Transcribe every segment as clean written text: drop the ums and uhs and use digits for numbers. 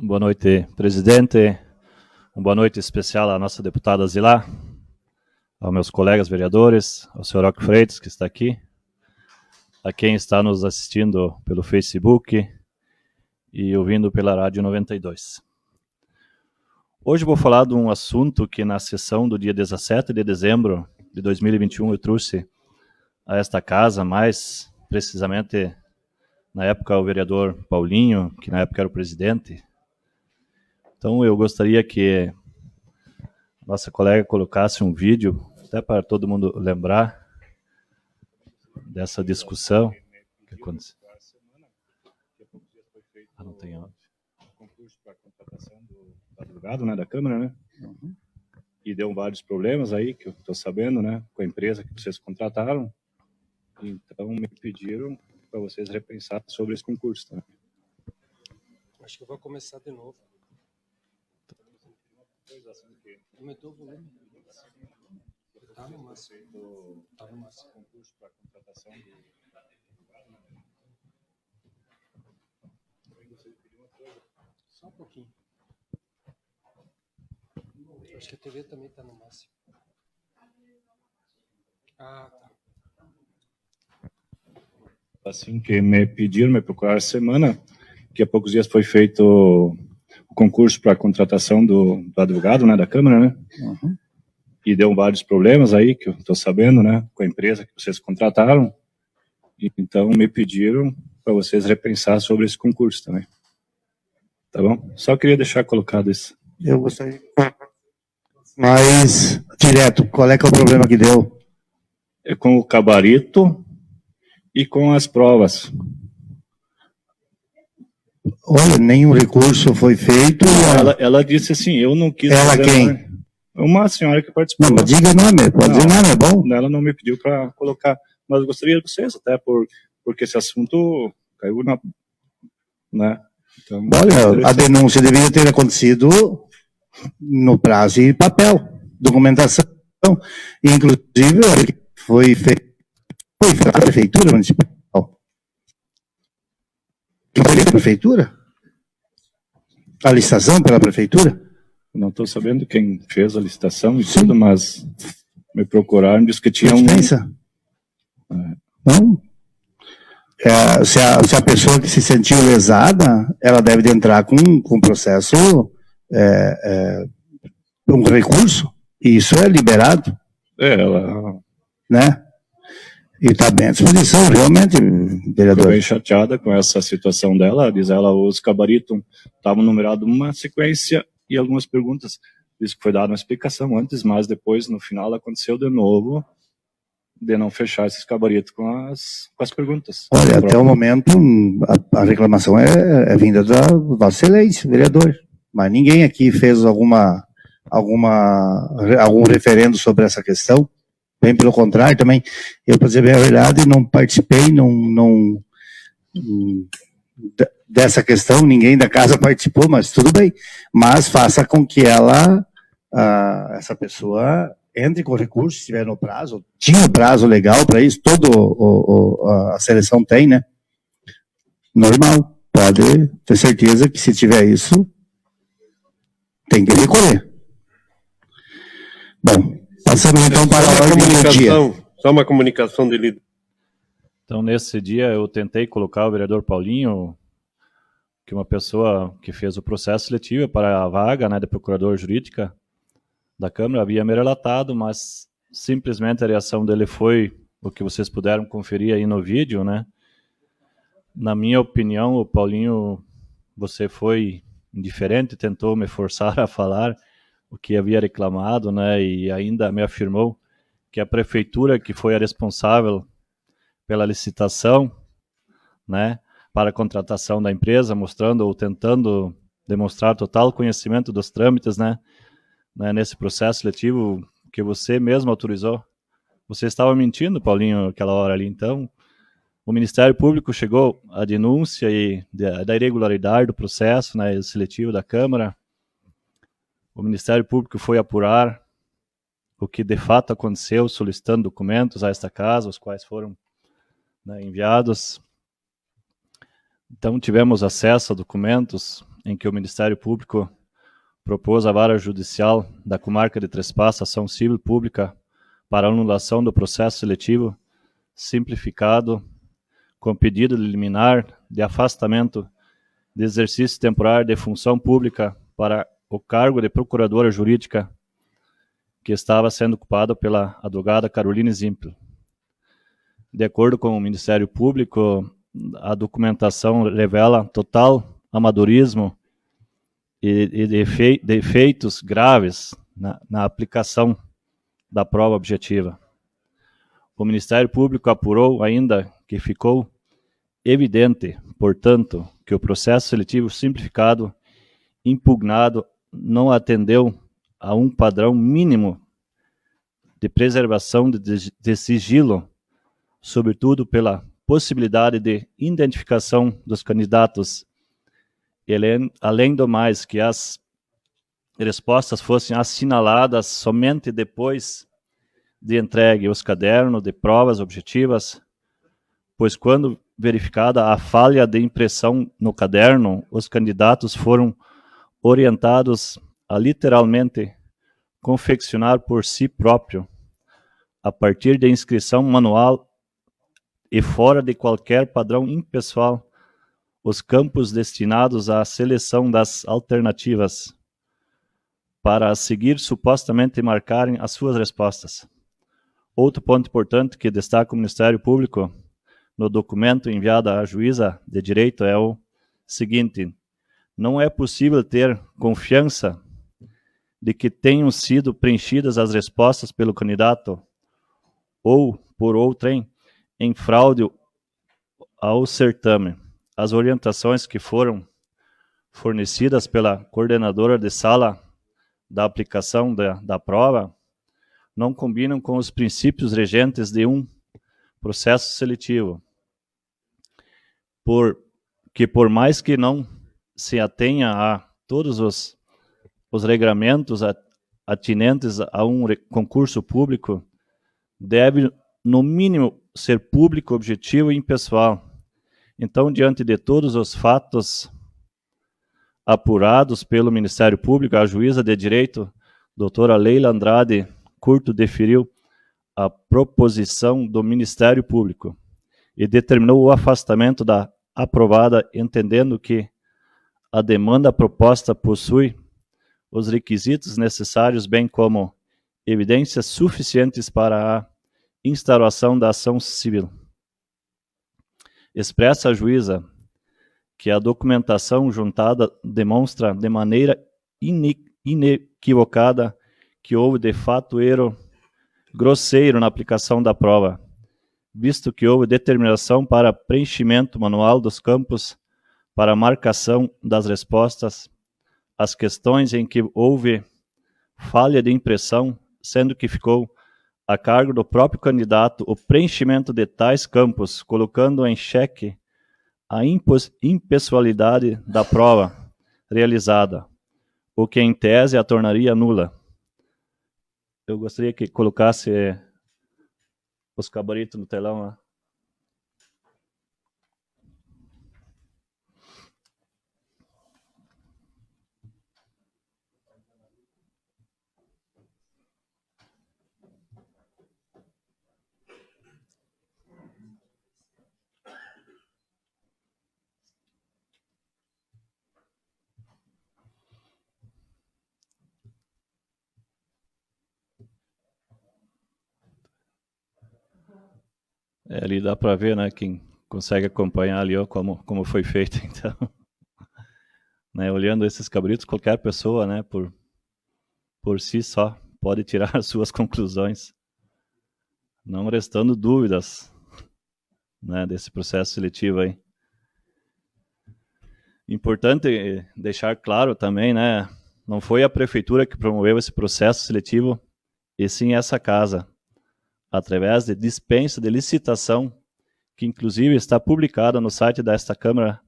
Boa noite, presidente. Uma boa noite especial à nossa deputada Zilá, aos meus colegas vereadores, ao senhor Roque Freitas, que está aqui, a quem está nos assistindo pelo Facebook e ouvindo pela Rádio 92. Hoje vou falar de um assunto que na sessão do dia 17 de dezembro de 2021 eu trouxe a esta casa, mais precisamente na época o vereador Paulinho, que na época era o presidente. Então eu gostaria que a nossa colega colocasse um vídeo, até para todo mundo lembrar dessa discussão que aconteceu. Ah, não tem áudio. Concurso para contratação do advogado, né, da Câmara, né? Uhum. E deu vários problemas aí, que eu estou sabendo, né, com a empresa que vocês contrataram. Então me pediram para vocês repensar sobre esse concurso, tá? Acho que eu vou começar de novo. Aumentou o volume. Tá no máximo. Tá no máximo. Concurso para contratação do advogado, né? Só um pouquinho. Acho que a TV também tá no máximo. Ah, tá. Assim que me pediram, me procuraram essa semana, que há poucos dias foi feito o concurso para a contratação do advogado, né, da Câmara, né? Uhum. E deu vários problemas aí, que eu estou sabendo, né, com a empresa que vocês contrataram. E, então me pediram para vocês repensar sobre esse concurso também. Tá bom? Só queria deixar colocado isso. Eu gostaria. Mas, direto, qual é que é o problema que deu? É com o gabarito e com as provas. Olha, nenhum recurso foi feito. Ela disse assim, eu não quis... Ela quem? Nada. Uma senhora que participou. Não, mas diga o nome, pode dizer o nome, é bom? Ela não me pediu para colocar, mas eu gostaria de vocês, até porque esse assunto caiu na... Né? Então, olha, a denúncia deveria ter acontecido no prazo e papel, documentação, inclusive foi feito pela Prefeitura Municipal. Foi feita a Prefeitura? A licitação pela Prefeitura? Não estou sabendo quem fez a licitação e tudo, mas me procuraram e disse que tinha Não? Se a pessoa que se sentiu lesada, ela deve de entrar com processo, um recurso, e isso é liberado. Ela... Né? E está bem à disposição, realmente, vereador. Estou bem chateada com essa situação dela. Diz ela, os gabaritos estavam numerados uma sequência e algumas perguntas. Diz que foi dada uma explicação antes, mas depois, no final, aconteceu de novo de não fechar esses gabaritos com as perguntas. Olha, até o momento, a reclamação é vinda da Vossa Excelência, vereador. Mas ninguém aqui fez algum referendo sobre essa questão. Bem pelo contrário, também, eu, para dizer bem a verdade, não participei, dessa questão, ninguém da casa participou, mas tudo bem. Mas faça com que essa pessoa entre com recurso, se estiver no prazo, tinha prazo legal para isso, a seleção tem, né? Normal, pode ter certeza que se tiver isso, tem que recorrer. Bom, passamos então para a ordem do dia. Só uma comunicação de líder. Então, nesse dia, eu tentei colocar o vereador Paulinho, que é uma pessoa que fez o processo seletivo para a vaga, né, de procurador jurídica da Câmara, havia me relatado, mas simplesmente a reação dele foi o que vocês puderam conferir aí no vídeo, né? Na minha opinião, o Paulinho, você foi indiferente, tentou me forçar a falar o que havia reclamado, né? E ainda me afirmou que a prefeitura que foi a responsável pela licitação, né, para a contratação da empresa, mostrando ou tentando demonstrar total conhecimento dos trâmites, né, nesse processo seletivo que você mesmo autorizou. Você estava mentindo, Paulinho, aquela hora ali. Então, o Ministério Público chegou à denúncia da irregularidade do processo, né, seletivo da Câmara. O Ministério Público foi apurar o que de fato aconteceu, solicitando documentos a esta casa, os quais foram, né, enviados. Então tivemos acesso a documentos em que o Ministério Público propôs à Vara Judicial da Comarca de Três Passos ação civil pública para anulação do processo seletivo simplificado com pedido de liminar de afastamento de exercício temporário de função pública para o cargo de procuradora jurídica que estava sendo ocupado pela advogada Caroline Zimpel. De acordo com o Ministério Público, a documentação revela total amadorismo e defeitos graves na aplicação da prova objetiva. O Ministério Público apurou ainda que ficou evidente, portanto, que o processo seletivo simplificado impugnado não atendeu a um padrão mínimo de preservação de sigilo, sobretudo pela possibilidade de identificação dos candidatos, além do mais que as respostas fossem assinaladas somente depois de entregue os cadernos de provas objetivas, pois quando verificada a falha de impressão no caderno, os candidatos foram orientados a literalmente confeccionar por si próprio, a partir de inscrição manual e fora de qualquer padrão impessoal, os campos destinados à seleção das alternativas, para a seguir supostamente marcarem as suas respostas. Outro ponto importante que destaca o Ministério Público no documento enviado à juíza de direito é o seguinte: não é possível ter confiança de que tenham sido preenchidas as respostas pelo candidato ou por outrem em fraude ao certame. As orientações que foram fornecidas pela coordenadora de sala da aplicação da prova não combinam com os princípios regentes de um processo seletivo, por mais que não se atenha a todos os regramentos atinentes a um concurso público, deve, no mínimo, ser público, objetivo e impessoal. Então, diante de todos os fatos apurados pelo Ministério Público, a juíza de direito, doutora Leila Andrade Curto, deferiu a proposição do Ministério Público e determinou o afastamento da aprovada, entendendo que a demanda proposta possui os requisitos necessários, bem como evidências suficientes para a instauração da ação civil. Expressa a juíza que a documentação juntada demonstra de maneira inequivocada que houve de fato erro grosseiro na aplicação da prova, visto que houve determinação para preenchimento manual dos campos para marcação das respostas às questões em que houve falha de impressão, sendo que ficou a cargo do próprio candidato o preenchimento de tais campos, colocando em xeque a impessoalidade da prova realizada, o que em tese a tornaria nula. Eu gostaria que colocasse os gabaritos no telão lá. Ali dá para ver, né, quem consegue acompanhar ali, ó, como foi feito, então. Né, olhando esses cabritos, qualquer pessoa, né, por si só, pode tirar as suas conclusões, não restando dúvidas, né, desse processo seletivo aí. Importante deixar claro também, né, não foi a prefeitura que promoveu esse processo seletivo, e sim essa casa, através de dispensa de licitação, que inclusive está publicada no site desta Câmara,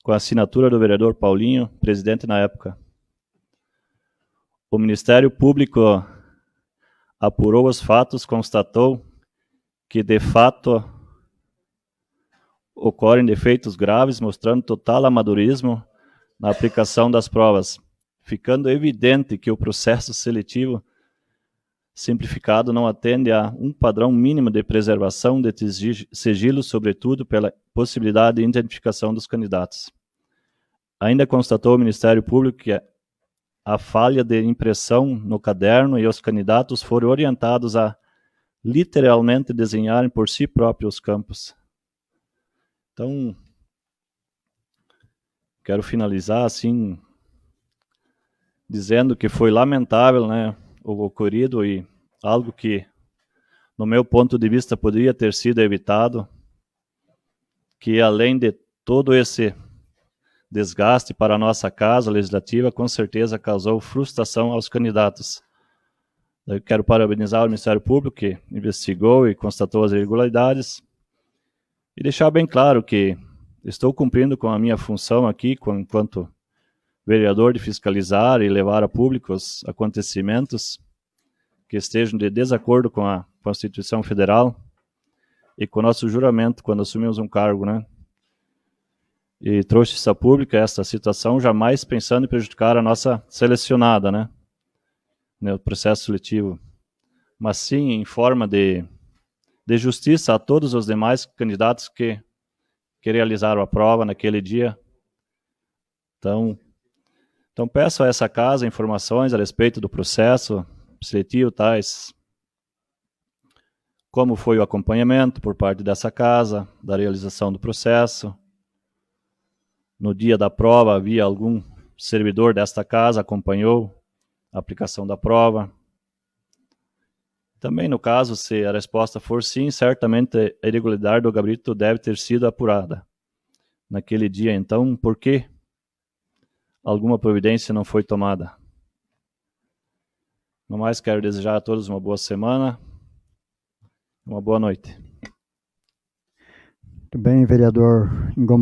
com a assinatura do vereador Paulinho, presidente na época. O Ministério Público apurou os fatos, constatou que, de fato, ocorrem defeitos graves, mostrando total amadorismo na aplicação das provas, ficando evidente que o processo seletivo simplificado não atende a um padrão mínimo de preservação de sigilo, sobretudo pela possibilidade de identificação dos candidatos. Ainda constatou o Ministério Público que a falha de impressão no caderno e os candidatos foram orientados a literalmente desenharem por si próprios os campos. Então, quero finalizar assim, dizendo que foi lamentável, né, o ocorrido e algo que, no meu ponto de vista, poderia ter sido evitado, que além de todo esse desgaste para a nossa casa legislativa, com certeza causou frustração aos candidatos. Eu quero parabenizar o Ministério Público, que investigou e constatou as irregularidades, e deixar bem claro que estou cumprindo com a minha função aqui, enquanto vereador, de fiscalizar e levar a público os acontecimentos que estejam de desacordo com a Constituição Federal e com o nosso juramento quando assumimos um cargo, né? E trouxe essa pública, essa situação, jamais pensando em prejudicar a nossa selecionada, né? No processo seletivo, mas sim em forma de justiça a todos os demais candidatos que realizaram a prova naquele dia. Então peço a essa casa informações a respeito do processo seletivo, tais como foi o acompanhamento por parte dessa casa, da realização do processo. No dia da prova, havia algum servidor desta casa, acompanhou a aplicação da prova. Também, no caso, se a resposta for sim, certamente a irregularidade do gabarito deve ter sido apurada naquele dia. Então, por que alguma providência não foi tomada? No mais, quero desejar a todos uma boa semana, uma boa noite. Muito bem, vereador Ngoma.